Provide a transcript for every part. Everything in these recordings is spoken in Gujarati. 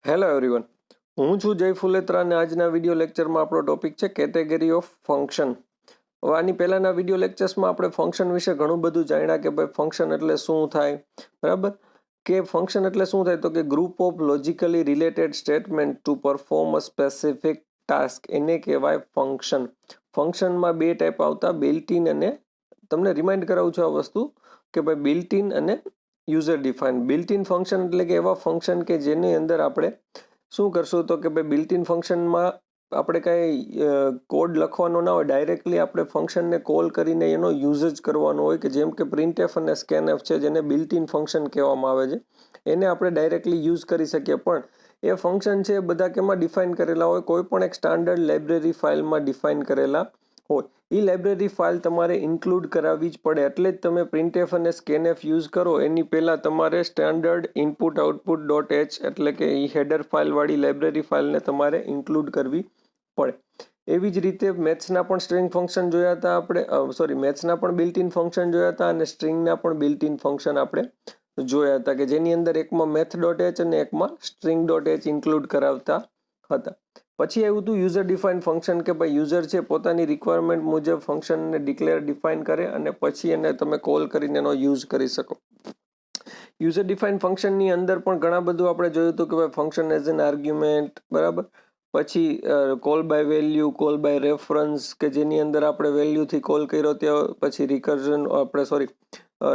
હેલો એવરીવન, હું છું જય ફુલેત્રા અને આજના વિડીયો લેક્ચરમાં આપણો ટોપિક છે કેટેગરી ઓફ ફંક્શન. હવે આની પહેલાંના વિડીયો લેક્ચર્સમાં આપણે ફંક્શન વિશે ઘણું બધું જાણ્યા કે ભાઈ ફંક્શન એટલે શું થાય, બરાબર? કે ફંક્શન એટલે શું થાય તો કે group of logically related statement two perform a specific task, એને કહેવાય ફંક્શન. ફંક્શનમાં બે ટાઈપ આવતા, બિલ્ટ ઇન અને, તમને રિમાઇન્ડ કરાવું છું આ વસ્તુ કે ભાઈ બિલ્ટ ઇન અને user define. Built in function એટલે કે એવા ફંક્શન કે જેની અંદર આપણે શું કરશું તો કે ભાઈ બિલ્ટ ઇન ફંક્શનમાં આપણે કાંઈ કોડ લખવાનો ના હોય, ડાયરેક્ટલી આપણે ફંક્શનને કોલ કરીને એનો યુઝ જ કરવાનો હોય, કે જેમ કે પ્રિન્ટએફ અને સ્કેનએફ છે જેને બિલ્ટ ઇન ફંક્શન કહેવામાં આવે છે. એને આપણે ડાયરેક્ટલી યુઝ કરી શકીએ, પણ એ ફંક્શન છે બધા કેમાં ડિફાઇન કરેલા હોય, કોઈ પણ એક સ્ટાન્ડર્ડ લાઇબ્રેરી ફાઇલમાં ડિફાઇન કરેલા હોય. એ લાઇબ્રેરી ફાઇલ તમારે ઇન્ક્લુડ કરાવવી જ પડે, એટલે જ તમે પ્રિન્ટએફ અને સ્કેનએફ યુઝ કરો એની પહેલાં તમારે standard input output dot H એટલે કે એ હેડર ફાઇલવાળી લાઇબ્રેરી ફાઇલને તમારે ઇન્ક્લુડ કરવી પડે. એવી જ રીતે મેથ્સના પણ સ્ટ્રિંગ ફંક્શન જોયા હતા આપણે, મેથ્સના પણ બિલ્ટ ઇન ફંક્શન જોયા હતા અને સ્ટ્રિંગના પણ બિલ્ટ ઇન ફંક્શન આપણે જોયા હતા, કે જેની અંદર એકમાં મેથ ડોટ એચ અને એકમાં સ્ટ્રિંગ ડોટ એચ ઇન્ક્લુડ કરાવતા હતા. પછી આવ્યું હતું યુઝર ડિફાઇન ફંક્શન, કે ભાઈ યુઝર છે પોતાની રિક્વાયરમેન્ટ મુજબ ફંક્શનને ડિક્લેર ડિફાઇન કરે અને પછી એને તમે કોલ કરીને એનો યુઝ કરી શકો. યુઝર ડિફાઇન ફંક્શનની અંદર પણ ઘણા બધું આપણે જોયું હતું કે ભાઈ ફંક્શન એઝ એન આર્ગ્યુમેન્ટ, બરાબર. પછી call by value, call by reference, કે જેની અંદર આપણે વેલ્યુથી કોલ કર્યો ત્યાં પછી રિકર્ઝન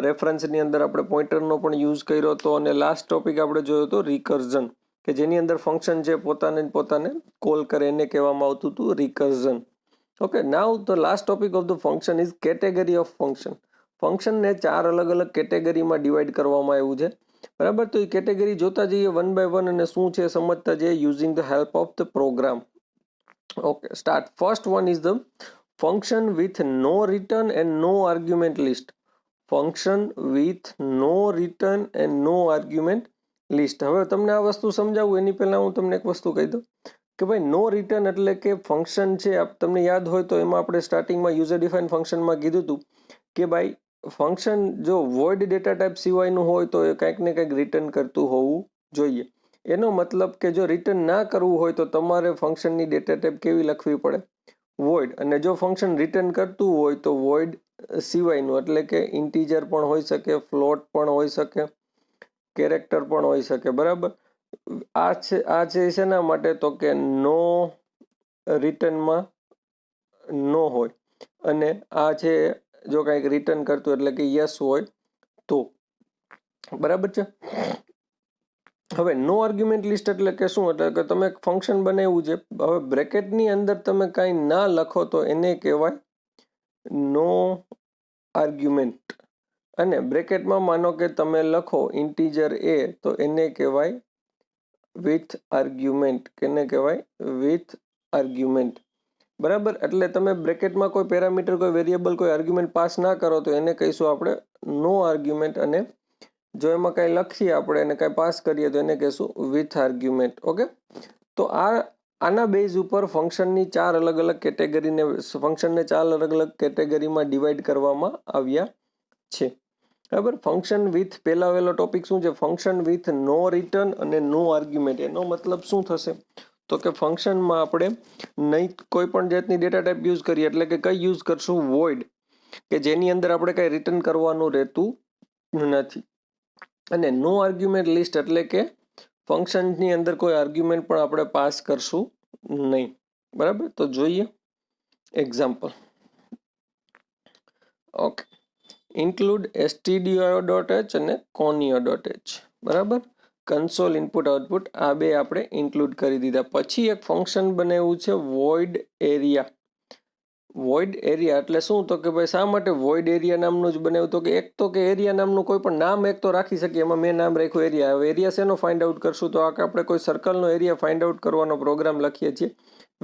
રેફરન્સની અંદર આપણે પોઇન્ટરનો પણ યુઝ કર્યો હતો, અને લાસ્ટ ટોપિક આપણે જોયો હતો રિકર્ઝન, કે જેની અંદર ફંક્શન છે પોતાને કોલ કરે એને કહેવામાં આવતું હતું recursion. Okay, now the last topic of the function is category of function. ફંક્શનને 4 અલગ અલગ કેટેગરીમાં ડિવાઈડ કરવામાં આવ્યું છે, બરાબર. તો એ કેટેગરી જોતા જઈએ વન બાય વન અને શું છે સમજતા જઈએ using the help of the program. Okay, start. First one is the function with no return and no argument list. Function with no return and no argument list. હવે તમને આ વસ્તુ સમજાવું એની પહેલાં હું તમને એક વસ્તુ કહી દઉં કે ભાઈ નો રિટર્ન એટલે કે ફંક્શન છે, તમને યાદ હોય તો એમાં આપણે સ્ટાર્ટિંગમાં યુઝર ડિફાઇન ફંક્શનમાં કીધું હતું કે ભાઈ ફંક્શન જો વોઇડ ડેટા ટાઈપ સિવાયનું હોય તો એ કંઈક ને કંઈક રિટર્ન કરતું હોવું જોઈએ. એનો મતલબ કે જો રિટર્ન ના કરવું હોય તો તમારે ફંક્શનની ડેટા ટાઈપ કેવી લખવી પડે? વોઇડ. અને જો ફંક્શન રિટર્ન કરતું હોય તો વોઇડ સિવાયનું, એટલે કે ઇન્ટીજર પણ હોઈ શકે, ફ્લોટ પણ હોઈ શકે, કેરેક્ટર પણ હોઈ શકે, બરાબર. આ છે શેના માટે તો કે નો રિટર્નમાં નો હોય, અને આ છે જો કંઈક રિટર્ન કરતું એટલે કે યસ હોય તો, બરાબર છે. હવે નો આર્ગ્યુમેન્ટ લિસ્ટ એટલે કે શું? એટલે કે તમે ફંક્શન બનાવ્યું છે, હવે બ્રેકેટની અંદર તમે કાંઈ ના લખો તો એને કહેવાય નો આર્ગ્યુમેન્ટ, અને બ્રેકેટમાં માનો કે તમે લખો ઇન્ટીજર એ તો એને કહેવાય વિથ આર્ગ્યુમેન્ટ. કેને કહેવાય? વિથ આર્ગ્યુમેન્ટ, બરાબર. એટલે તમે બ્રેકેટમાં કોઈ પેરામીટર, કોઈ વેરિયેબલ, કોઈ આર્ગ્યુમેન્ટ પાસ ના કરો તો એને કહીશું આપણે નો આર્ગ્યુમેન્ટ, અને જો એમાં કાંઈ લખીએ આપણે અને કાંઈ પાસ કરીએ તો એને કહીશું વિથ આર્ગ્યુમેન્ટ. ઓકે, તો આના બેઝ ઉપર ફંક્શનની 4 અલગ અલગ કેટેગરીને, ફંક્શનને 4 અલગ અલગ કેટેગરીમાં ડિવાઈડ કરવામાં આવ્યા છે, બરાબર. ફંક્શન વિથ પહેલો ટોપિક શું છે? ફંક્શન વિથ નો રિટર્ન અને નો આર્ગ્યુમેન્ટ. એનો મતલબ શું થશે તો કે ફંક્શનમાં આપણે નહીં કોઈ પણ જાતની ડેટા ટાઈપ યુઝ કરીએ, એટલે કે કઈ યુઝ કરશું? વોઇડ, કે જેની અંદર આપણે કઈ રિટર્ન કરવાનું રહેતું નથી. અને નો આર્ગ્યુમેન્ટ લિસ્ટ એટલે કે ફંક્શનની અંદર કોઈ આર્ગ્યુમેન્ટ પણ આપણે પાસ કરશું નહીં, બરાબર. તો જોઈએ એક્ઝામ્પલ. ઓકે, ઇન્ક્લુડ stdio.h અને conio.h, બરાબર. કન્સોલ ઇનપુટ આઉટપુટ આ બે આપણે ઇન્ક્લુડ કરી દીધા. પછી એક ફંક્શન બનાવ્યું છે વોઇડ એરિયા. વોઇડ એરિયા એટલે શું? તો કે ભાઈ શા માટે વોઇડ એરિયા નામનું જ બનાવ્યું? તો કે એક તો કે એરિયા નામનું કોઈ પણ નામ એક તો રાખી શકીએ, એમાં મેં નામ રાખ્યું એરિયા. હવે એરિયા શેનો ફાઇન્ડ આઉટ કરશું? તો આપણે કોઈ સર્કલનો એરિયા ફાઇન્ડ આઉટ કરવાનો પ્રોગ્રામ લખીએ છીએ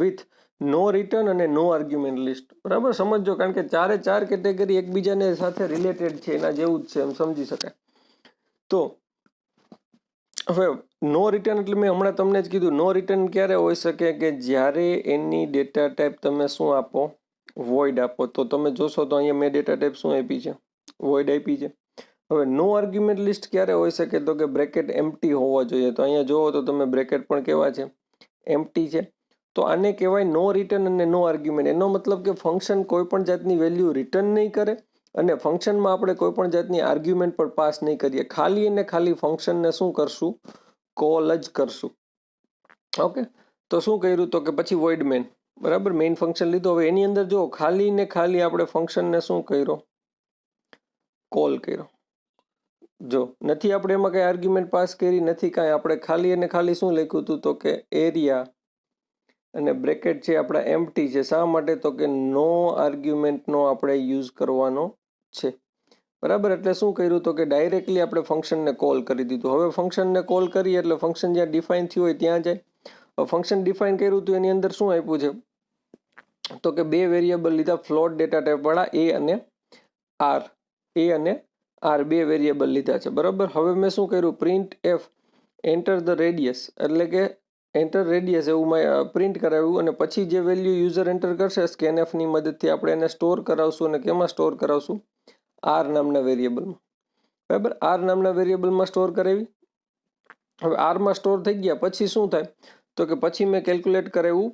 વિથ નો રિટર્ન અને નો આર્ગ્યુમેન્ટ લિસ્ટ, બરાબર. સમજો, કારણ કે 4 કેટેગરી એકબીજાને સાથે રિલેટેડ છે, એના જેવું જ છે એમ સમજી શકાય. તો હવે નો રિટર્ન એટલે મેં હમણાં તમને જ કીધું, નો રિટર્ન ક્યારે હોઈ શકે? કે જ્યારે એની ડેટા ટાઈપ તમે શું આપો? વોઇડ આપો. તો તમે જોશો તો અહીંયા મેં ડેટા ટાઈપ શું આપી છે? વોઇડ આપી છે. હવે નો આર્ગ્યુમેન્ટ લિસ્ટ ક્યારે હોઈ શકે તો કે બ્રેકેટ એમ્પ્ટી હોવા જોઈએ. તો અહીંયા જોવો તો તમે બ્રેકેટ પણ કેવા છે, એમ્પ્ટી છે. તો આને કહેવાય નો રિટર્ન અને નો આર્ગ્યુમેન્ટ. એનો મતલબ કે ફંક્શન કોઈ પણ જાતની વેલ્યુ રિટર્ન નહીં કરે અને ફંક્શનમાં આપણે કોઈ પણ જાતની આર્ગ્યુમેન્ટ પણ પાસ નહીં કરીએ. ખાલી અને ખાલી ફંક્શનને શું કરશું, કોલ જ કરશું. ઓકે, તો શું કર્યું તો કે પછી વોઇડ મેન, બરાબર, મેઇન ફંક્શન લીધો. હવે એની અંદર જો ખાલી ને ખાલી આપણે ફંક્શનને શું કર્યો, કોલ કર્યો. જો નથી આપણે એમાં કઈ આર્ગ્યુમેન્ટ પાસ કરી નથી કાંઈ, આપણે ખાલી અને ખાલી શું લખ્યું હતું તો કે એરિયા અને બ્રેકેટ છે આપણા એમ્પ્ટી છે. શા માટે તો કે નો આર્ગ્યુમેન્ટનો આપણે યુઝ કરવાનો છે, બરાબર. એટલે શું કર્યું તો કે ડાયરેક્ટલી આપણે ફંક્શનને કોલ કરી દીધું. હવે ફંક્શનને કોલ કરીએ એટલે ફંક્શન જ્યાં ડિફાઇન થયું હોય ત્યાં જાય. ફંક્શન ડિફાઇન કર્યું હતું એની અંદર શું આપ્યું છે તો કે બે વેરિયેબલ લીધા, ફ્લોટ ડેટા ટાઈપ વાળા એ અને આર. એ અને આર બે વેરિયેબલ લીધા છે, બરાબર. હવે મેં શું કર્યું, print F enter the radius, એટલે કે એન્ટર રેડિયસ એવું મેં પ્રિન્ટ કરાવ્યું. અને પછી જે વેલ્યુ યુઝર એન્ટર કરશે સ્કેનએફની મદદથી આપણે એને સ્ટોર કરાવશું. અને કેમાં સ્ટોર કરાવશું, આર નામના વેરિયેબલમાં, બરાબર. આર નામના વેરિયેબલમાં સ્ટોર કરાવી. હવે આરમાં સ્ટોર થઈ ગયા પછી શું થાય તો કે પછી મેં કેલ્ક્યુલેટ કરાવ્યું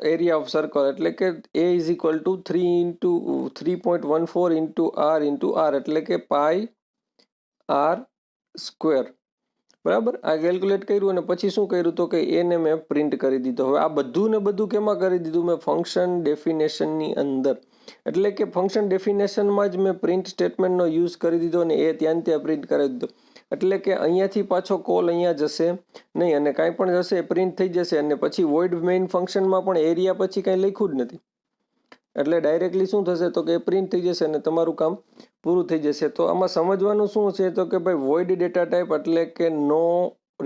એરિયા ઓફ સર્કલ, એટલે કે A is equal to 3.14 into R, એટલે કે પાઈ આર સ્ક્વેર, બરાબર. આ કેલ્ક્યુલેટ કર્યું અને પછી શું કર્યું તો કે એને મેં પ્રિન્ટ કરી દીધો. હવે આ બધું ને બધું કેમાં કરી દીધું મેં, ફંક્શન ડેફિનેશનની અંદર. એટલે કે ફંક્શન ડેફિનેશનમાં જ મેં પ્રિન્ટ સ્ટેટમેન્ટનો યુઝ કરી દીધો અને એ ત્યાં પ્રિન્ટ કરી દીધો. એટલે કે અહીંયાથી પાછો કોલ અહીંયા જશે નહીં અને કાંઈ પણ જશે પ્રિન્ટ થઈ જશે. અને પછી વોઇડ મેઇન ફંક્શનમાં પણ એરિયા પછી કાંઈ લખ્યું જ નથી, એટલે ડાયરેક્ટલી શું થશે તો કે પ્રિન્ટ થઈ જશે અને તમારું કામ પૂરું થઈ જશે. તો આમાં સમજવાનું શું છે તો કે ભાઈ વોઇડ ડેટા ટાઈપ એટલે કે નો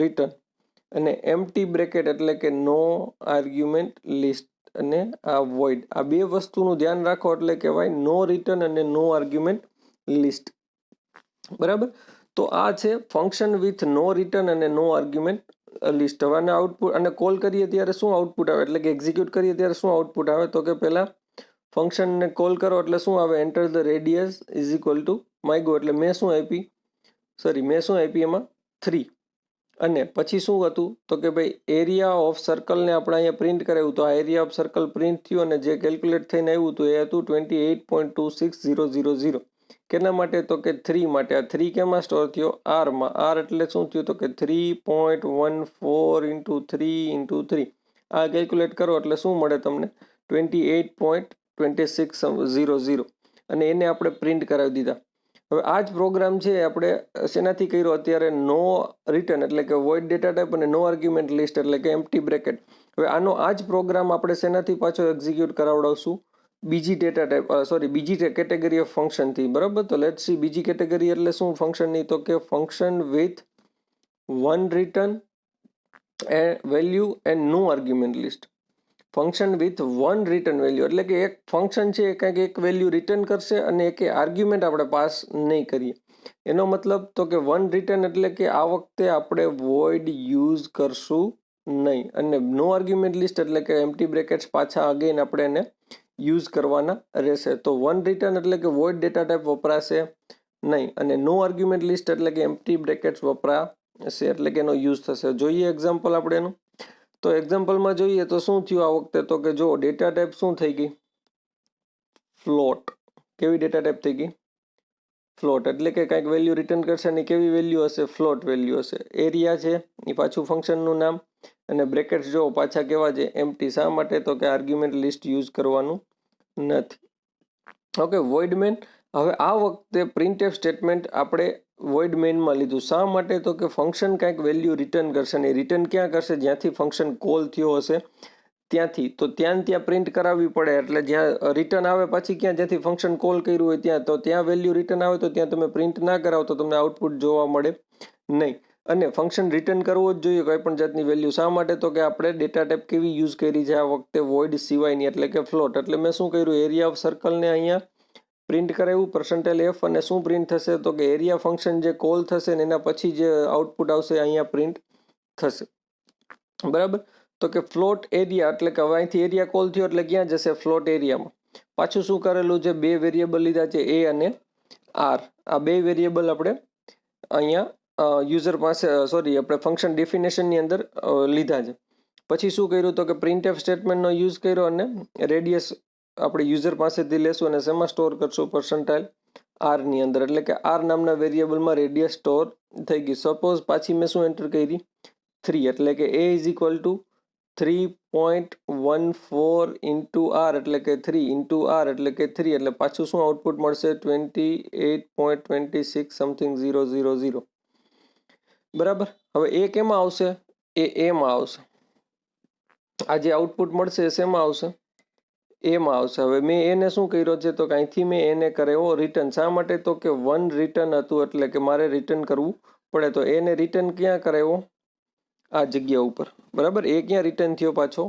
રિટર્ન અને એમ્પ્ટી બ્રેકેટ એટલે કે નો આર્ગ્યુમેન્ટ લિસ્ટ અને આ વોઇડ, આ બે વસ્તુનું ધ્યાન રાખો એટલે કહેવાય નો રિટર્ન અને નો આર્ગ્યુમેન્ટ લિસ્ટ, બરાબર. તો આ છે ફંક્શન વિથ નો રિટર્ન અને નો આર્ગ્યુમેન્ટ લિસ્ટ. હવે આને આઉટપુટ અને કોલ કરીએ ત્યારે શું આઉટપુટ આવે, એટલે કે એક્ઝિક્યુટ કરીએ ત્યારે શું આઉટપુટ આવે તો કે પહેલા ફંક્શનને કોલ કરો એટલે શું આવે, enter the radius is equal to માયગો, એટલે મેં શું આપી એમાં 3. અને પછી શું હતું તો કે ભાઈ એરિયા ઓફ સર્કલને આપણે અહીંયા પ્રિન્ટ કરાવ્યું. તો આ એરિયા ઓફ સર્કલ પ્રિન્ટ થયું અને જે કેલ્ક્યુલેટ થઈને આવ્યું હતું એ હતું 28.26000. કેના માટે તો કે 3 માટે. આ 3 કેમાં સ્ટોર થયો, આરમાં. આર એટલે શું થયું તો કે 3.14 ઇન્ટુ 3. આ કેલ્ક્યુલેટ કરો એટલે શું મળે તમને, 28.2600. અને એને આપણે પ્રિન્ટ કરાવી દીધા. હવે આ જ પ્રોગ્રામ છે આપણે શેનાથી કર્યો અત્યારે, નો રિટર્ન એટલે કે વોઇડ ડેટા ટાઈપ અને નો આર્ગ્યુમેન્ટ લિસ્ટ એટલે કે એમ્પ્ટી બ્રેકેટ. હવે આનો આ જ પ્રોગ્રામ આપણે શેનાથી પાછો એક્ઝિક્યુટ કરાવડાવશું, બીજી ડેટા ટાઈપ બીજી કેટેગરી ઓફ ફંક્શનથી, બરાબર. તો લેટ્સ સી બીજી કેટેગરી એટલે શું ફંક્શનની તો કે function with one return value and no argument list. Function with one return value એટલે કે એક ફંક્શન છે એ કંઈક એક વેલ્યુ રિટર્ન કરશે અને એક આર્ગ્યુમેન્ટ આપણે પાસ નહીં કરીએ. એનો મતલબ તો કે વન રિટર્ન એટલે કે આ વખતે આપણે વોઇડ યુઝ કરશું નહીં. અને નો આર્ગ્યુમેન્ટ લિસ્ટ એટલે કે એમ્પ્ટી બ્રેકેટ્સ પાછા અગેન આપણે એને યુઝ કરવાના રહેશે. તો વન રિટર્ન એટલે કે વોઇડ ડેટા ટાઈપ વપરાશે નહીં અને નો આર્ગ્યુમેન્ટ લિસ્ટ એટલે કે એમ્પ્ટી બ્રેકેટ્સ વપરાશે, એટલે કે એનો યુઝ થશે. જોઈએ એક્ઝામ્પલ આપણે એનું. તો એક્ઝામ્પલમાં જોઈએ તો શું થયું આ વખતે તો કે જો ડેટા ટાઈપ શું થઈ ગઈ, ફ્લોટ. કેવી ડેટા ટાઈપ થઈ ગઈ, ફ્લોટ. એટલે કે કાંઈક વેલ્યુ રિટર્ન કરશે અને કેવી વેલ્યુ હશે, ફ્લોટ વેલ્યુ હશે. એરિયા છે એ પાછું ફંક્શનનું નામ અને બ્રેકેટ્સ જો પાછા કેવા છે, એમ્પ્ટી. શા માટે તો કે આર્ગ્યુમેન્ટ લિસ્ટ યુઝ કરવાનું નથી. Okay, void main. હવે આ વખતે પ્રિન્ટએફ સ્ટેટમેન્ટ આપણે વોઇડ મેનમાં લીધું. શા માટે તો કે ફંક્શન કાંઈક વેલ્યુ રિટર્ન કરશે અને રિટર્ન ક્યાં કરશે, જ્યાંથી ફંક્શન કોલ થયો હશે ત્યાંથી. તો ત્યાં પ્રિન્ટ કરાવવી પડે, એટલે જ્યાં રિટર્ન આવે પછી ક્યાં, જ્યાંથી ફંક્શન કોલ કર્યું હોય ત્યાં. તો ત્યાં વેલ્યુ રિટર્ન આવે તો ત્યાં તમે પ્રિન્ટ ના કરાવો તો તમને આઉટપુટ જોવા મળે નહીં. અને ફંક્શન રિટર્ન કરવું જ જોઈએ કોઈ પણ જાતની વેલ્યુ. શા માટે તો કે આપણે ડેટા ટાઈપ કેવી યુઝ કરી છે આ વખતે, વોઇડ સિવાયની એટલે કે ફ્લોટ. એટલે મેં શું કર્યું, એરિયા ઓફ સર્કલને અહીંયા પ્રિન્ટ કરાવ્યું %f અને શું પ્રિન્ટ થશે તો કે એરિયા ફંક્શન જે કોલ થશે ને એના પછી જે આઉટપુટ આવશે અહીંયા પ્રિન્ટ થશે, બરાબર. તો કે ફ્લોટ એરિયા એટલે કે હવે અહીંથી એરિયા કોલ થયો એટલે ક્યાં જશે, ફ્લોટ એરિયામાં. પાછું શું કરેલું છે, બે વેરિયેબલ લીધા છે એ અને આર, આ બે વેરિયેબલ આપણે અહીંયા યુઝર પાસે આપણે ફંક્શન ડેફિનેશનની અંદર લીધા છે. પછી શું કર્યું તો કે પ્રિન્ટએફ સ્ટેટમેન્ટનો યુઝ કર્યો અને રેડિયસ આપણે યુઝર પાસેથી લેશું અને શેમાં સ્ટોર કરશું, પર્સન્ટાઇલ આરની અંદર, એટલે કે આર નામના વેરિયેબલમાં રેડિયસ સ્ટોર થઈ ગઈ. સપોઝ પાછી મેં શું એન્ટર કરી 3, એટલે કે a is equal to 3.14 into R એટલે કે 3 ઇન્ટુ આર એટલે કે 3, એટલે પાછું શું આઉટપુટ મળશે 28.26 સમથિંગ 000. બરાબર. હવે એ કેમાં આવશે? એ એમાં આવશે. આ જે આઉટપુટ મળશે એ શેમાં આવશે? એમાં આવશે. હવે મેં એને શું કર્યો છે તો અહીંથી મેં એને કરાવ્યો રિટર્ન. શા માટે? તો કે 1 રિટર્ન હતું એટલે કે મારે રિટર્ન કરવું પડે. તો એને રિટર્ન ક્યાં કરાવ્યો? આ જગ્યા ઉપર. બરાબર. એ ક્યાં રિટર્ન થયો પાછો?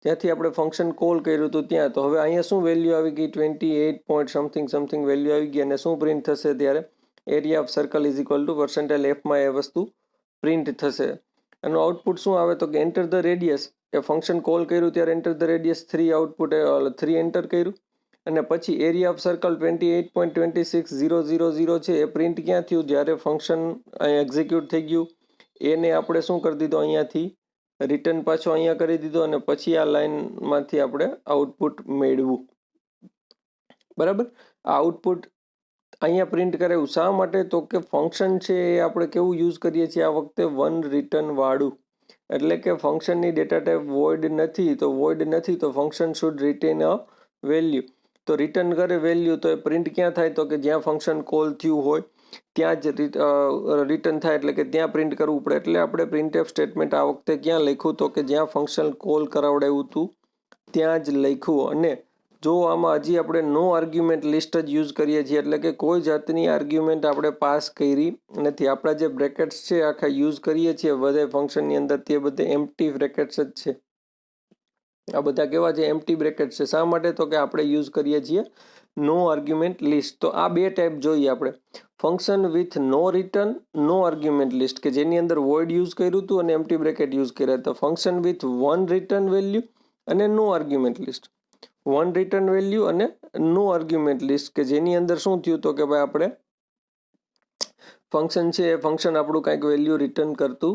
ત્યાંથી આપણે ફંક્શન કોલ કર્યું હતું ત્યાં. તો હવે અહીંયા શું વેલ્યુ આવી ગઈ? 28 પોઈન્ટ સમથિંગ વેલ્યુ આવી ગઈ. અને શું પ્રિન્ટ થશે ત્યારે? Area of circle is equal to percentile એફમાં એ વસ્તુ પ્રિન્ટ થશે. એનું આઉટપુટ શું આવે તો કે એન્ટર ધ રેડિયસ. એ ફંક્શન કોલ કર્યું ત્યારે enter the radius 3 output 3 enter કર્યું અને પછી એરિયા ઓફ સર્કલ 28.26000 છે એ પ્રિન્ટ ક્યાં થયું? જ્યારે ફંક્શન અહીંયા એક્ઝિક્યુટ થઈ ગયું એને આપણે શું કરી દીધો? અહીંયાથી રિટર્ન પાછો અહીંયા કરી દીધો અને પછી આ લાઇનમાંથી આપણે આઉટપુટ મેળવ્યું. બરાબર. આ આઉટપુટ અહીંયા પ્રિન્ટ કરાવ્યું. શા માટે? તો કે ફંક્શન છે એ આપણે કેવું યુઝ કરીએ છીએ આ વખતે? 1 રિટર્ન વાળું. એટલે કે ફંક્શનની ડેટા ટાઈપ વોઇડ નથી, તો વોઇડ નથી તો function should written a value. તો રિટર્ન કરે વેલ્યુ, તો એ પ્રિન્ટ ક્યાં થાય? તો કે જ્યાં ફંક્શન કોલ થયું હોય ત્યાં જ રિટર્ન થાય, એટલે કે ત્યાં પ્રિન્ટ કરવું પડે. એટલે આપણે પ્રિન્ટએફ સ્ટેટમેન્ટ આ વખતે ક્યાં લખ્યું? તો કે જ્યાં ફંક્શન કોલ કરાવડાવ્યું હતું ત્યાં જ લખ્યું. અને જો આમાં હજી આપણે નો આર્ગ્યુમેન્ટ લિસ્ટ જ યુઝ કરીએ છીએ, એટલે કે કોઈ જાતની આર્ગ્યુમેન્ટ આપણે પાસ કરી નથી. આપણા જે બ્રેકેટ્સ છે આખા યુઝ કરીએ છીએ બધા ફંક્શનની અંદર તે બધે એમ્પ્ટી બ્રેકેટ્સ જ છે. આ બધા કેવા છે? એમ્પ્ટી બ્રેકેટ્સ છે. શા માટે? તો કે આપણે યુઝ કરીએ છીએ નો આર્ગ્યુમેન્ટ લિસ્ટ. તો આ બે ટાઈપ જોઈએ આપણે. Function with no return, no argument list, કે જેની અંદર વોઇડ યુઝ કર્યું હતું અને એમ્પ્ટી બ્રેકેટ યુઝ કર્યા. તો ફંક્શન વિથ 1 રિટર્ન વેલ્યુ અને no argument list. 1 return value અને નો આર્ગ્યુમેન્ટ લિસ્ટ, કે જેની અંદર શું થયું તો કે ભાઈ આપણે ફંક્શન છે એ ફંક્શન આપણું કંઈક વેલ્યુ રિટર્ન કરતું.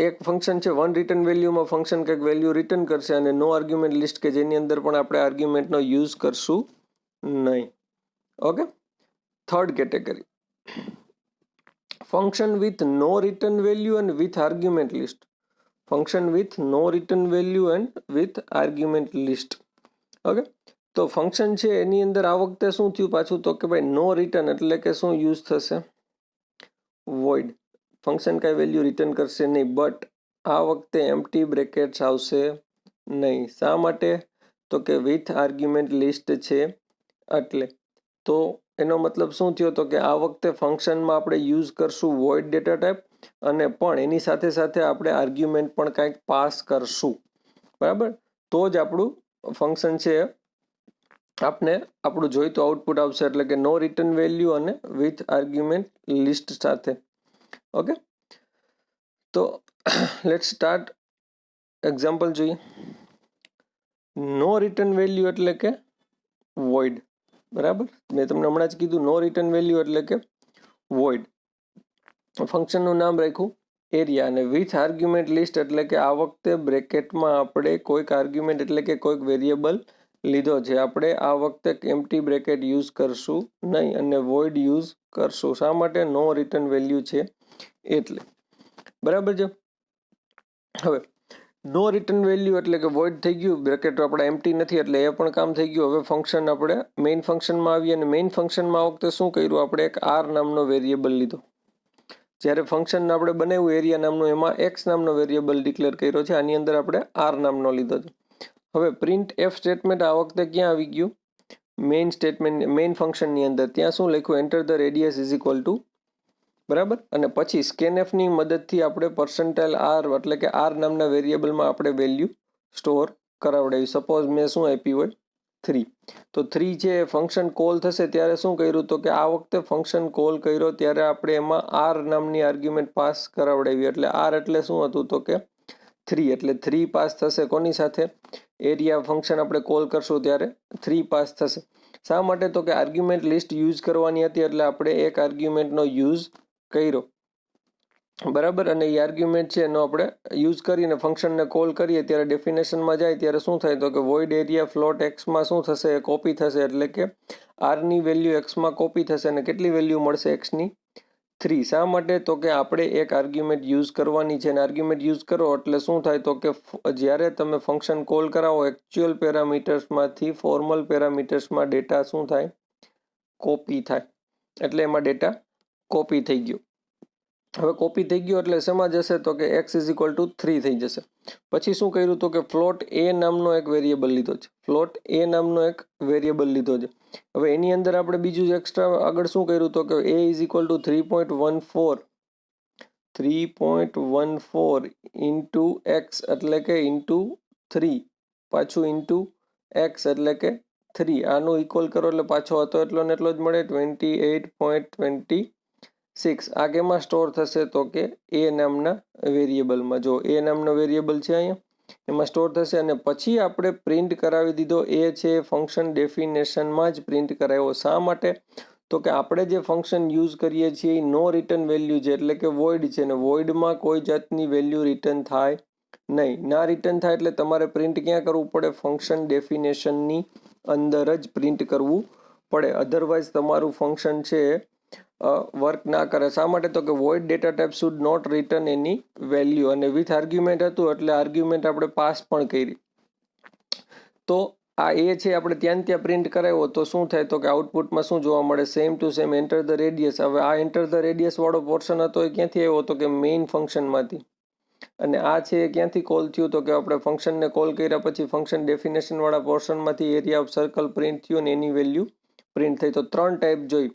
એક ફંક્શન છે 1 રિટર્ન વેલ્યુમાં ફંક્શન કંઈક વેલ્યુ રિટર્ન કરશે અને નો આર્ગ્યુમેન્ટ લિસ્ટ કે જેની અંદર પણ આપણે આર્ગ્યુમેન્ટનો યુઝ કરશું નહીં. Okay. Third category, function with no return value and with argument list. Function with no return value and with argument list. Okay. તો ફંક્શન છે એની અંદર આ વખતે શું થયું પાછું? તો કે ભાઈ નો રિટર્ન એટલે કે શું યુઝ થશે? વોઇડ. ફંક્શન કાંઈ વેલ્યુ રિટર્ન કરશે નહીં, બટ આ વખતે એમ્પ્ટી બ્રેકેટ્સ આવશે નહીં. શા માટે? તો કે વિથ આર્ગ્યુમેન્ટ લિસ્ટ છે એટલે. તો એનો મતલબ શું થયો? તો કે આ વખતે ફંક્શનમાં આપણે યુઝ કરશું વોઇડ ડેટા ટાઈપ અને પણ એની સાથે સાથે આપણે આર્ગ્યુમેન્ટ પણ કાંઈક પાસ કરશું. બરાબર. તો જ આપણું ફંક્શન છે આપને આપણું જોઈતું આઉટપુટ આવશે, એટલે કે નો રિટર્ન વેલ્યુ અને વિથ આર્ગ્યુમેન્ટ લિસ્ટ સાથે. ઓકે. તો લેટ્સ સ્ટાર્ટ. એક્ઝામ્પલ જોઈએ. નો રિટર્ન વેલ્યુ એટલે કે વોઇડ. બરાબર. મેં તમને હમણાં જ કીધું નો રિટર્ન વેલ્યુ એટલે કે વોઇડ. ફંક્શનનું નામ રાખ્યું એરિયા અને વિથ આર્ગ્યુમેન્ટ લિસ્ટ એટલે કે આ વખતે બ્રેકેટમાં આપણે કોઈક આર્ગ્યુમેન્ટ એટલે કે કોઈક વેરિયેબલ લીધો છે. આપણે આ વખતે એમ્પ્ટી બ્રેકેટ યુઝ કરશું નહીં અને વોઇડ યુઝ કરશું. શા માટે? નો રિટર્ન વેલ્યુ છે એટલે. બરાબર છે. હવે નો રિટર્ન વેલ્યુ એટલે કે વોઇડ થઈ ગયું, બ્રેકેટ આપણે એમ્પ્ટી નથી એટલે એ પણ કામ થઈ ગયું. હવે ફંક્શન આપણે મેઇન ફંક્શનમાં આવીએ અને મેઇન ફંક્શનમાં આ વખતે શું કર્યું? આપણે એક આર નામનો વેરિયેબલ લીધો. જ્યારે ફંક્શન આપણે બનાવ્યું એરિયા નામનું એમાં એક્સ નામનો વેરિયેબલ ડિક્લેર કર્યો છે, આની અંદર આપણે આર નામનો લીધો છે. હવે પ્રિન્ટ એફ સ્ટેટમેન્ટ આ વખતે ક્યાં આવી ગયું? મેઇન સ્ટેટમેન્ટ મેઇન ફંક્શનની અંદર. ત્યાં શું લખ્યું? Enter the radius is equal two. બરાબર. અને પછી સ્કેનએફની મદદથી આપણે પર્સન્ટાઇલ આર એટલે કે આર નામના વેરિયેબલમાં આપણે વેલ્યુ સ્ટોર કરાવડાવી. સપોઝ મેં શું આપી હોય? 3. તો 3 છે ફંક્શન કોલ થશે ત્યારે શું કર્યું? તો કે આ વખતે ફંક્શન કોલ કર્યો ત્યારે આપણે એમાં આર નામની આર્ગ્યુમેન્ટ પાસ કરાવડાવી. એટલે આર એટલે શું હતું? તો કે 3. એટલે 3 પાસ થશે કોની સાથે? એરિયા ફંક્શન આપણે કોલ કરશું ત્યારે 3 પાસ થશે. શા માટે? તો કે આર્ગ્યુમેન્ટ લિસ્ટ યુઝ કરવાની હતી એટલે આપણે એક આર્ગ્યુમેન્ટનો યુઝ કર્યો, બરાબર. અને એ આર્ગ્યુમેન્ટ છે એનો આપણે યુઝ કરીને ફંક્શનને કોલ કરીએ ત્યારે ડેફિનેશનમાં જાય ત્યારે શું થાય? તો કે વોઇડ એરિયા ફ્લોટ એક્સમાં શું થશે? કોપી થશે, એટલે કે આરની વેલ્યુ એક્સમાં કોપી થશે અને કેટલી વેલ્યુ મળશે? એક્સની 3. શા માટે? તો કે આપણે એક આર્ગ્યુમેન્ટ યુઝ કરવાની છે અને આર્ગ્યુમેન્ટ યુઝ કરો એટલે શું થાય? તો કે જ્યારે તમે ફંક્શન કોલ કરાવો એકચ્યુઅલ પેરામીટર્સમાંથી ફોર્મલ પેરામીટર્સમાં ડેટા શું થાય? કોપી થાય, એટલે એમાં ડેટા કોપી થઈ ગયો. હવે કોપી થઈ ગયો એટલે શેમાં જશે? તો કે x = 3 થઈ જશે. પછી શું કર્યું? તો કે ફ્લોટ a નામનો એક વેરિયેબલ લીધો છે, ફ્લોટ a નામનો એક વેરિયેબલ લીધો છે. હવે એની અંદર આપણે બીજું એક્સ્ટ્રા આગળ શું કર્યું? તો કે a = 3.14 ઇન્ટુ x એટલે કે ઇન્ટુ 3, પાછું ઇન્ટુ x એટલે કે 3. આનું ઇક્વલ કરો એટલે પાછો હતો એટલો ને એટલો જ મળે, 28.26. આ કેમાં સ્ટોર થશે? તો કે a નામના વેરિયેબલમાં. જો a નામનો વેરિયેબલ છે અહીંયા, એમાં સ્ટોર થશે. અને પછી આપણે પ્રિન્ટ કરાવી દીધો એ છે ફંક્શન ડેફિનેશનમાં જ પ્રિન્ટ કરાવ્યો. શા માટે? તો કે આપણે જે ફંક્શન યુઝ કરીએ છીએ એ નો રિટર્ન વેલ્યુ છે, એટલે કે વોઇડ છે, અને વોઇડમાં કોઈ જાતની વેલ્યુ રિટર્ન થાય નહીં. ના રિટર્ન થાય એટલે તમારે પ્રિન્ટ ક્યાં કરવું પડે? ફંક્શન ડેફિનેશનની અંદર જ પ્રિન્ટ કરવું પડે, અધરવાઇઝ તમારું ફંક્શન છે વર્ક ના કરે. શા માટે? તો કે void data type should not return any value, અને વિથ આર્ગ્યુમેન્ટ હતું એટલે આર્ગ્યુમેન્ટ આપણે પાસ પણ કરી. તો આ એ છે આપણે ત્યાં પ્રિન્ટ કરાવ્યો તો શું થાય? તો કે આઉટપુટમાં શું જોવા મળે? Same to same enter the radius. હવે આ એન્ટર ધ રેડિયસ વાળો પોર્શન હતો એ ક્યાંથી આવ્યો? તો કે મેઇન ફંક્શનમાંથી. અને આ છે એ ક્યાંથી કોલ થયું? તો કે આપણે ફંક્શનને કોલ કર્યા પછી ફંક્શન ડેફિનેશન વાળા પોર્શનમાંથી એરિયા ઓફ સર્કલ પ્રિન્ટ થયું અને એની વેલ્યુ પ્રિન્ટ થઈ. તો 3 ટાઈપ જોઈ: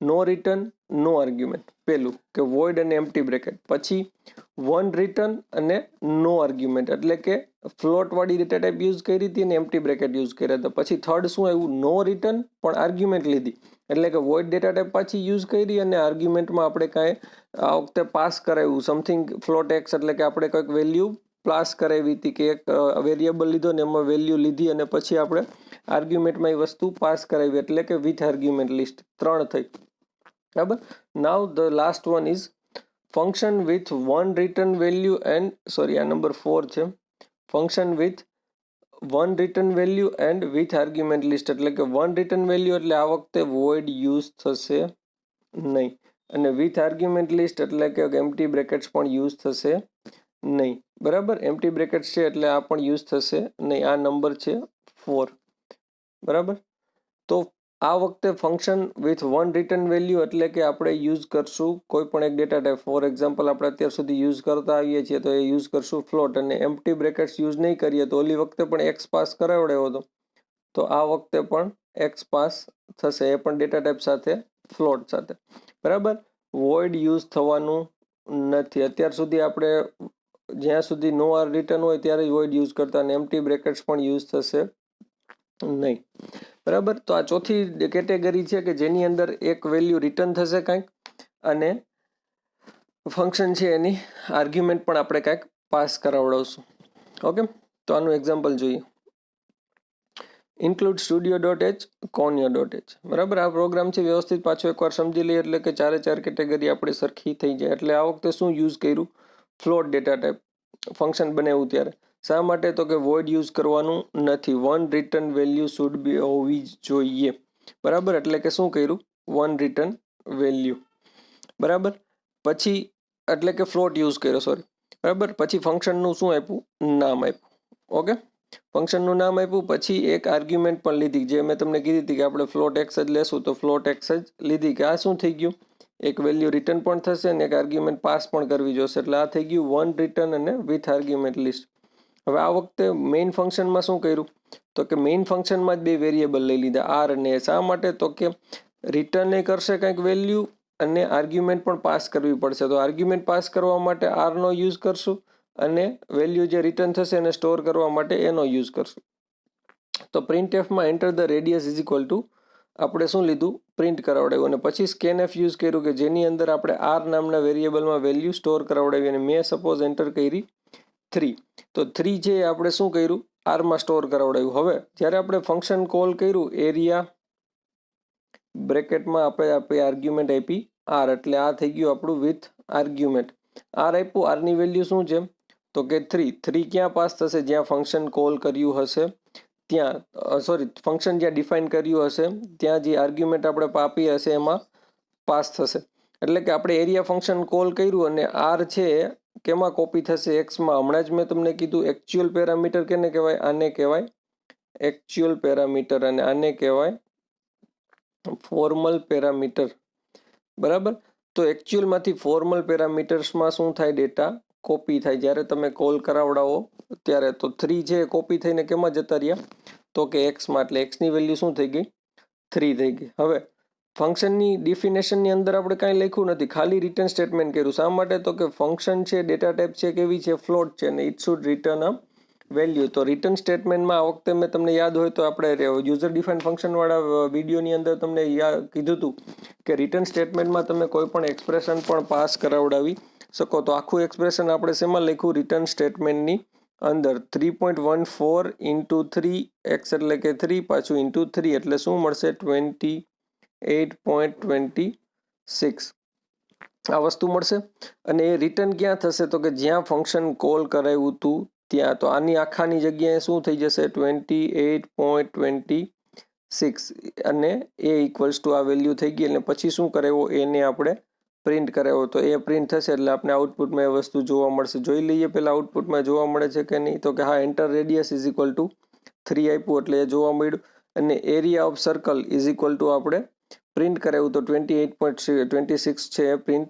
નો રિટર્ન, નો આર્ગ્યુમેન્ટ, પેલું કે વોઇડ અને એમ્પ્ટી બ્રેકેટ. પછી વન રિટર્ન અને નો આર્ગ્યુમેન્ટ, એટલે કે ફ્લોટ વાળી ડેટા ટાઈપ યુઝ કરી હતી અને એમ્પ્ટી બ્રેકેટ યુઝ કર્યા હતા. પછી થર્ડ શું આવ્યું? નો રિટર્ન પણ આર્ગ્યુમેન્ટ લીધી, એટલે કે વોઇડ ડેટા ટાઈપ પાછી યુઝ કરી અને આર્ગ્યુમેન્ટમાં આપણે કાંઈ આ વખતે પાસ કરાવ્યું સમથિંગ ફ્લોટ એક્સ, એટલે કે આપણે કંઈક વેલ્યુ પાસ કરાવી હતી કે એક વેરિયેબલ લીધો ને એમાં વેલ્યુ લીધી અને પછી આપણે આર્ગ્યુમેન્ટમાં એ વસ્તુ પાસ કરાવી, એટલે કે વિથ આર્ગ્યુમેન્ટ લિસ્ટ. 3 થઈ, બરાબર. નાવ the last one is function with one return value and આ નંબર 4 છે. Function with one return value and with argument list, એટલે કે વન રિટર્ન વેલ્યુ એટલે આ વખતે વોઇડ યુઝ થશે નહીં, અને વિથ આર્ગ્યુમેન્ટ લિસ્ટ એટલે કે એમ્પ્ટી બ્રેકેટ્સ પણ યુઝ થશે નહીં, બરાબર. એમ્પ્ટી બ્રેકેટ્સ છે એટલે આ પણ યુઝ થશે નહીં. આ નંબર છે 4, બરાબર. તો આ વખતે function with one return value એટલે કે આપણે યુઝ કરશું કોઈ પણ એક ડેટા ટાઈપ. ફોર એક્ઝામ્પલ આપણે અત્યાર સુધી યુઝ કરતા આવીએ છીએ તો એ યુઝ કરશું ફ્લોટ, અને એમ્પ્ટી બ્રેકેટ્સ યુઝ નહીં કરીએ તો ઓલી વખતે પણ એક્સ પાસ કરાવડાવ્યો હતો તો આ વખતે પણ એક્સ પાસ થશે, એ પણ ડેટા ટાઈપ સાથે, ફ્લોટ સાથે, બરાબર. વોઇડ યુઝ થવાનું નથી. અત્યાર સુધી આપણે જ્યાં સુધી નો આર રિટર્ન હોય ત્યારે જ વોઇડ યુઝ કરતા, અને એમ્પ્ટી બ્રેકેટ્સ પણ યુઝ થશે નહીં, બરાબર. તો આ ચોથી કેટેગરી છે કે જેની અંદર એક વેલ્યુ રિટર્ન થશે કાંઈક અને ફંક્શન છે એની આર્ગ્યુમેન્ટ પણ આપણે કાંઈક પાસ કરાવડાવશું. ઓકે, તો આનું એક્ઝામ્પલ જોઈએ. ઇન્ક્લુડ studio.h conio.h, બરાબર. આ પ્રોગ્રામ છે વ્યવસ્થિત પાછો એકવાર સમજી લઈએ એટલે કે 4 કેટેગરી આપણી સરખી થઈ જાય. એટલે આ વખતે શું યુઝ કર્યું? ફ્લોટ ડેટા ટાઈપ ફંક્શન બનાવ્યું ત્યારે. શા માટે? તો કે વોઇડ યુઝ કરવાનું નથી, one return value should be હોવી જોઈએ, બરાબર. એટલે કે શું કર્યું? વન રિટર્ન વેલ્યુ, બરાબર. પછી એટલે કે ફ્લોટ યુઝ કર્યો, બરાબર. પછી ફંક્શનનું શું આપ્યું? નામ આપ્યું. ઓકે, ફંક્શનનું નામ આપ્યું. પછી એક આર્ગ્યુમેન્ટ પણ લીધી, જે મેં તમને કીધી હતી કે આપણે ફ્લોટ એક્સ જ લેશું તો ફ્લોટ એક્સ જ લીધી. કે આ શું થઈ ગયું? એક વેલ્યુ રિટર્ન પણ થશે અને એક આર્ગ્યુમેન્ટ પાસ પણ કરવી જોશે, એટલે આ થઈ ગયું વન રિટર્ન અને વિથ આર્ગ્યુમેન્ટ લિસ્ટ. હવે આ વખતે મેઇન ફંક્શનમાં શું કર્યું? તો કે મેઇન ફંક્શનમાં જ 2 વેરિયેબલ લઈ લીધા, આર અને એ. શા માટે? તો કે રિટર્ન એ કરશે કંઈક વેલ્યુ અને આર્ગ્યુમેન્ટ પણ પાસ કરવી પડશે, તો આર્ગ્યુમેન્ટ પાસ કરવા માટે આરનો યુઝ કરશું અને વેલ્યુ જે રિટર્ન થશે એને સ્ટોર કરવા માટે એનો યુઝ કરશું. તો પ્રિન્ટ એફમાં enter the radius is equal to આપણે શું લીધું? પ્રિન્ટ કરાવડાવ્યું. અને પછી સ્કેન એફ યુઝ કર્યું કે જેની અંદર આપણે આર નામના વેરિયેબલમાં વેલ્યુ સ્ટોર કરાવડાવી, અને મેં સપોઝ એન્ટર કરી 3. તો 3 છે આપણે શું કર્યું? આરમાં સ્ટોર કરાવડાવ્યું. હવે જ્યારે આપણે ફંક્શન કોલ કર્યું એરિયા બ્રેકેટમાં આપણે આપણી આર્ગ્યુમેન્ટ આપી આર, એટલે આ થઈ ગયું આપણું વિથ આર્ગ્યુમેન્ટ. આર આપ્યું, આરની વેલ્યુ શું છે તો કે 3. 3 ક્યાં પાસ થશે? જ્યાં ફંક્શન કોલ કર્યું હશે ત્યાં, ફંક્શન જ્યાં ડિફાઇન કર્યું હશે ત્યાં જે આર્ગ્યુમેન્ટ આપણે આપી હશે એમાં પાસ થશે. એટલે કે આપણે એરિયા ફંક્શન કોલ કર્યું અને આર છે કેમાં કોપી થશે? એક્સમાં. હમણાં જ મેં તમને કીધું એકચ્યુઅલ પેરામીટર કેને કહેવાય? આને કહેવાય એકચ્યુઅલ પેરામીટર અને આને કહેવાય ફોર્મલ પેરામીટર. બરાબર. તો એકચ્યુઅલમાંથી ફોર્મલ પેરામીટર્સમાં શું થાય? ડેટા કોપી થાય જ્યારે તમે કોલ કરાવડાવો ત્યારે. તો 3 છે એ કોપી થઈને કેમાં જતા રહ્યા? તો કે એક્સમાં. એટલે એક્સની વેલ્યુ શું થઈ ગઈ? 3 થઈ ગઈ. હવે ફંક્શનની ડિફિનેશનની અંદર આપણે કાંઈ લખ્યું નથી, ખાલી રિટર્ન સ્ટેટમેન્ટ કર્યું. શા માટે? તો કે ફંક્શન છે, ડેટા ટાઈપ છે કેવી છે? ફ્લોટ છે, અને it should return a value. તો રિટર્ન સ્ટેટમેન્ટમાં આ વખતે મેં તમને યાદ હોય તો આપણે યુઝર ડિફાઇન ફંક્શનવાળા વિડીયોની અંદર તમને કીધું હતું કે રિટર્ન સ્ટેટમેન્ટમાં તમે કોઈ પણ એક્સપ્રેશન પણ પાસ કરાવડાવી શકો. તો આખું એક્સપ્રેશન આપણે શેમાં લખ્યું? રિટર્ન સ્ટેટમેન્ટની અંદર. 3.14 ઇન્ટુ 3x એટલે કે 3, પાછું ઇન્ટુ 3 એટલે શું મળશે? 28.26 આ વસ્તુ મળશે. અને એ રિટર્ન ક્યાં થશે? તો કે જ્યાં ફંક્શન કોલ કરાવ્યું હતું ત્યાં. તો આની આખાની જગ્યાએ શું થઈ જશે? 28.26 અને એ ઇક્વલ્સ ટુ આ વેલ્યુ થઈ ગઈ. અને પછી શું કરાવ્યો? એને આપણે પ્રિન્ટ કરાવ્યો. તો એ પ્રિન્ટ થશે એટલે આપણે આઉટપુટમાં એ વસ્તુ જોવા મળશે. જોઈ લઈએ પહેલાં આઉટપુટમાં જોવા મળે છે કે નહીં. તો કે હા, enter radius is equal two 3 આપ્યું એટલે એ જોવા મળ્યું. અને area of circle is equal to આપણે પ્રિન્ટ કરાવ્યું તો 28.26 છે એ પ્રિન્ટ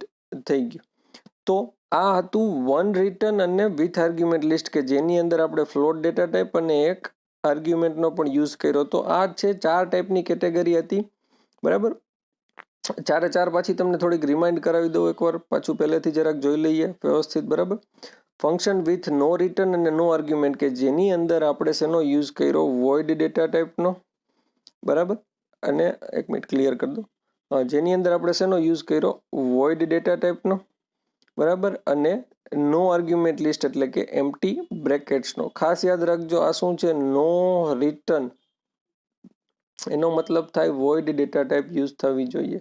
થઈ ગયું. તો આ હતું વન રિટર્ન અને વિથ આર્ગ્યુમેન્ટ લિસ્ટ, કે જેની અંદર આપણે ફ્લોટ ડેટા ટાઈપ અને એક આર્ગ્યુમેન્ટનો પણ યુઝ કર્યો. તો આ છે 4 ટાઈપની કેટેગરી હતી. બરાબર. 4 પાછી તમને થોડીક રિમાઇન્ડ કરાવી દઉં એકવાર, પાછું પહેલેથી જરાક જોઈ લઈએ વ્યવસ્થિત. બરાબર. ફંક્શન વિથ નો રિટર્ન અને નો આર્ગ્યુમેન્ટ, કે જેની અંદર આપણે શેનો યુઝ કર્યો? વોઇડ ડેટા ટાઈપનો. બરાબર. અને એક મિનિટ ક્લિયર કરી દો. જેની અંદર આપણે શેનો યુઝ કર્યો? વોઇડ ડેટા ટાઈપનો. બરાબર. અને નો આર્ગ્યુમેન્ટ લિસ્ટ એટલે કે એમ્પ્ટી બ્રેકેટ્સનો. ખાસ યાદ રાખજો, આ શું છે? નો રિટર્ન, એનો મતલબ થાય વોઇડ ડેટા ટાઈપ યુઝ થવી જોઈએ.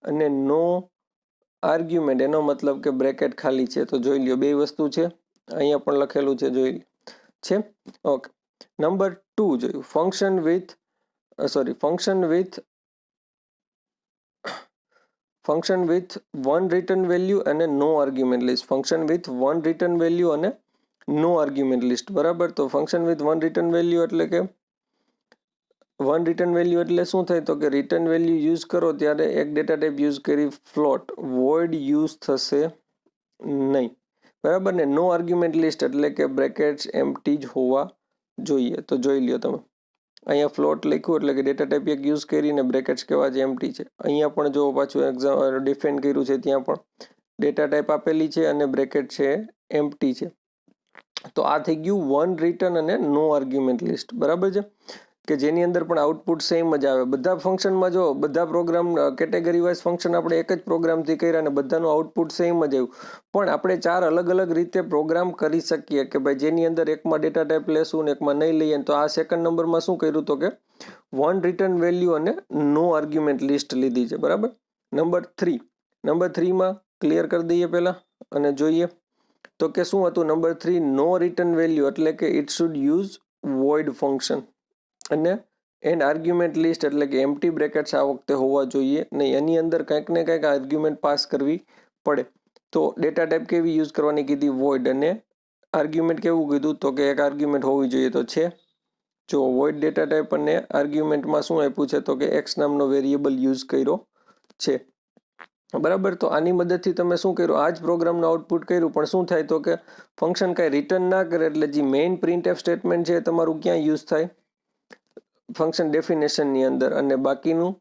અને નો આર્ગ્યુમેન્ટ એનો મતલબ કે બ્રેકેટ ખાલી છે. તો જોઈ લ્યો, બે વસ્તુ છે. અહીંયા પણ લખેલું છે, જોઈ છે. ઓકે. નંબર 2 જોયું. Function with one return value અને no argument list. Function with one return value અને નો આર્ગ્યુમેન્ટ લિસ્ટ. બરાબર. તો function with one return value એટલે કે શું થાય? તો કે રિટર્ન વેલ્યુ યુઝ કરો ત્યારે એક ડેટા ટાઈપ યુઝ કરી, ફ્લોટ. વોઇડ યુઝ થશે નહીં. બરાબર ને. નો આર્ગ્યુમેન્ટ લિસ્ટ એટલે કે બ્રેકેટ્સ એમ્પ્ટી જ હોવા જોઈએ. તો જોઈ લ્યો તમે, અહીંયા ફ્લોટ લખ્યું એટલે કે ડેટા ટાઈપ એક યુઝ કરીને બ્રેકેટ્સ કેવા છે? એમ્પ્ટી છે. અહીંયા પણ જો પાછું ડિફાઇન કર્યું છે ત્યાં પણ ડેટા ટાઈપ આપેલી છે અને બ્રેકેટ છે એમ્પ્ટી છે. તો આ થઈ ગયું વન રિટર્ન અને નો આર્ગ્યુમેન્ટ લિસ્ટ. બરાબર છે, કે જેની અંદર પણ આઉટપુટ સેમ જ આવે. બધા ફંક્શનમાં જો બધા પ્રોગ્રામ કેટેગરી વાઇઝ ફંક્શન આપણે એક જ પ્રોગ્રામથી કર્યા અને બધાનું આઉટપુટ સેમ જ આવ્યું. પણ આપણે 4 અલગ અલગ રીતે પ્રોગ્રામ કરી શકીએ કે ભાઈ જેની અંદર એકમાં ડેટા ટાઈપ લેશું ને એકમાં નહીં લઈએ. તો આ સેકન્ડ નંબરમાં શું કર્યું? તો કે વન રિટર્ન વેલ્યુ અને નો આર્ગ્યુમેન્ટ લિસ્ટ લીધી છે. બરાબર. નંબર 3માં ક્લિયર કરી દઈએ પહેલાં અને જોઈએ તો કે શું હતું? નંબર 3 નો રિટર્ન વેલ્યુ એટલે કે it should use void function. અને એન્ડ આર્ગ્યુમેન્ટ લિસ્ટ એટલે કે એમ્પ્ટી બ્રેકેટ્સ આ વખતે હોવા જોઈએ નહીં. એની અંદર કંઈક ને કંઈક આર્ગ્યુમેન્ટ પાસ કરવી પડે. તો ડેટા ટાઈપ કેવી યુઝ કરવાની કીધી? વોઇડ. અને આર્ગ્યુમેન્ટ કેવું કીધું? તો કે એક આર્ગ્યુમેન્ટ હોવી જોઈએ. તો છે જો વોઇડ ડેટા ટાઈપ અને આર્ગ્યુમેન્ટમાં શું આપ્યું છે? તો કે એક્સ નામનો વેરિયેબલ યુઝ કર્યો છે. બરાબર. તો આની મદદથી તમે શું કર્યું? આ જ પ્રોગ્રામનું આઉટપુટ કર્યું. પણ શું થાય? તો કે ફંક્શન કાંઈ રિટર્ન ના કરે એટલે જે મેઇન પ્રિન્ટ એફ સ્ટેટમેન્ટ છે તમારું ક્યાં યુઝ થાય? ફંક્શન ડેફિનેશનની અંદર. અને બાકીનું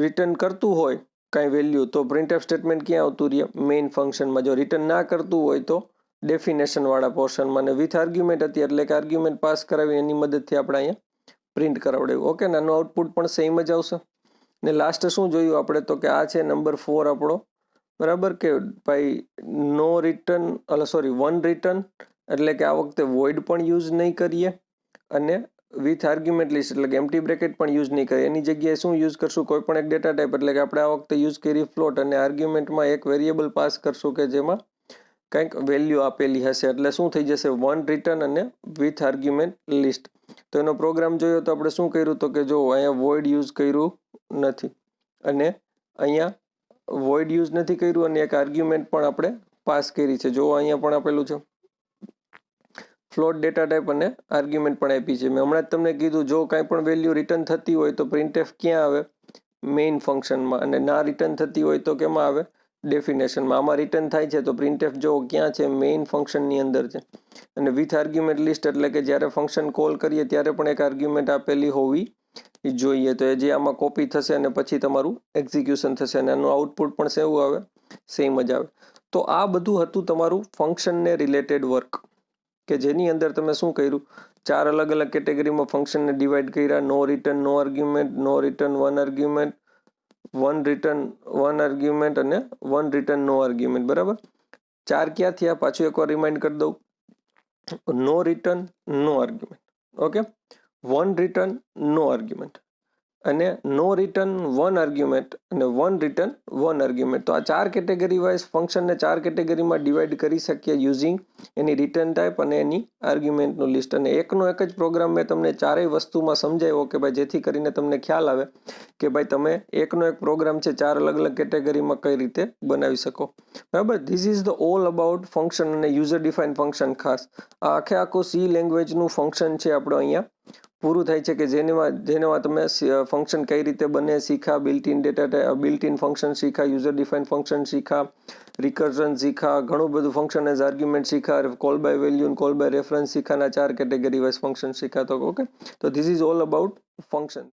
રિટર્ન કરતું હોય કાંઈ વેલ્યુ તો પ્રિન્ટ એફ સ્ટેટમેન્ટ ક્યાં આવતું રહે? મેઇન ફંક્શનમાં. જો રિટર્ન ના કરતું હોય તો ડેફિનેશનવાળા પોર્શનમાં. અને વિથ આર્ગ્યુમેન્ટ હતી એટલે કે આર્ગ્યુમેન્ટ પાસ કરાવી એની મદદથી આપણે અહીંયા પ્રિન્ટ કરાવડાવ્યું. ઓકે. નાનું આઉટપુટ પણ સેમ જ આવશે. ને લાસ્ટ શું જોયું આપણે? તો કે આ છે નંબર 4 આપણો. બરાબર, કે ભાઈ વન રિટર્ન એટલે કે આ વખતે વોઇડ પણ યુઝ નહીં કરીએ અને વિથ આર્ગ્યુમેન્ટ લિસ્ટ એટલે કે એમ્પ્ટી બ્રેકેટ પણ યુઝ નહીં કરે. એની જગ્યાએ શું યુઝ કરશું, કોઈ પણ એક ડેટા ટાઈપ, એટલે કે આપણે આ વખતે યુઝ કરી ફ્લોટ અને આર્ગ્યુમેન્ટમાં એક વેરિયેબલ પાસ કરશું કે જેમાં કંઈક વેલ્યુ આપેલી હશે. એટલે શું થઈ જશે, વન રિટર્ન અને વિથ આર્ગ્યુમેન્ટ લિસ્ટ. તો એનો પ્રોગ્રામ જોયો તો આપણે શું કર્યું તો કે જો અહીંયા વોઇડ યુઝ કર્યું નથી અને અહીંયા વોઇડ યુઝ નથી કર્યું અને એક આર્ગ્યુમેન્ટ પણ આપણે પાસ કરી છે. જો અહીંયા પણ આપેલું છે ફ્લોટ ડેટા ટાઈપ અને આર્ગ્યુમેન્ટ પણ આપી છે. મેં હમણાં જ તમને કીધું જો કાંઈ પણ વેલ્યુ રિટર્ન થતી હોય તો પ્રિન્ટએફ ક્યાં આવે, મેઇન ફંક્શનમાં, અને ના રિટર્ન થતી હોય તો કેમાં આવે, ડેફિનેશનમાં. આમાં રિટર્ન થાય છે તો પ્રિન્ટએફ જો ક્યાં છે, મેઇન ફંક્શનની અંદર છે. અને વિથ આર્ગ્યુમેન્ટ લિસ્ટ એટલે કે જ્યારે ફંક્શન કોલ કરીએ ત્યારે પણ એક આર્ગ્યુમેન્ટ આપેલી હોવી જોઈએ. તો એ જે આમાં કોપી થશે અને પછી તમારું એક્ઝિક્યુશન થશે અને એનું આઉટપુટ પણ સેવું આવે, સેમ જ આવે. તો આ બધું હતું તમારું ફંક્શનને રિલેટેડ વર્ક કે જેની અંદર તમે શું કર્યું, 4 અલગ અલગ કેટેગરીમાં ફંક્શનને ડિવાઈડ કર્યા. No return no argument, no return one argument, one return one argument અને વન રિટર્ન નો આર્ગ્યુમેન્ટ. બરાબર, 4 ક્યાં થયા પાછું એકવાર રિમાઇન્ડ કરી દઉં. No return no argument, okay, one return no argument અને નો રિટર્ન વન આર્ગ્યુમેન્ટ અને વન રિટર્ન વન આર્ગ્યુમેન્ટ. તો આ 4 કેટેગરી વાઇઝ ફંક્શનને 4 કેટેગરીમાં ડિવાઈડ કરી શકીએ યુઝિંગ એની રિટર્ન ટાઈપ અને એની આર્ગ્યુમેન્ટનું લિસ્ટ. અને એકનો એક જ પ્રોગ્રામ મેં તમને ચારેય વસ્તુમાં સમજાવ્યો કે ભાઈ જેથી કરીને તમને ખ્યાલ આવે કે ભાઈ તમે એકનો એક પ્રોગ્રામ છે 4 અલગ અલગ કેટેગરીમાં કઈ રીતે બનાવી શકો. બરાબર, this is the all about function અને યુઝર ડિફાઇન ફંક્શન. ખાસ આ આખું સી લેંગ્વેજનું ફંક્શન છે આપણો અહીંયા પૂરું થાય છે કે જેનેમાં તમે ફંક્શન કઈ રીતે બને શીખા, built in data built in function શીખા, યુઝર ડિફાઇન ફંક્શન શીખા, રિકર્ઝન શીખા, ઘણું બધું ફંક્શન એઝ આર્ગ્યુમેન્ટ શીખા, call by value, call by reference શીખાના 4 કેટેગરી વાઇઝ ફંક્શન શીખા. તો ઓકે, તો this is all about function.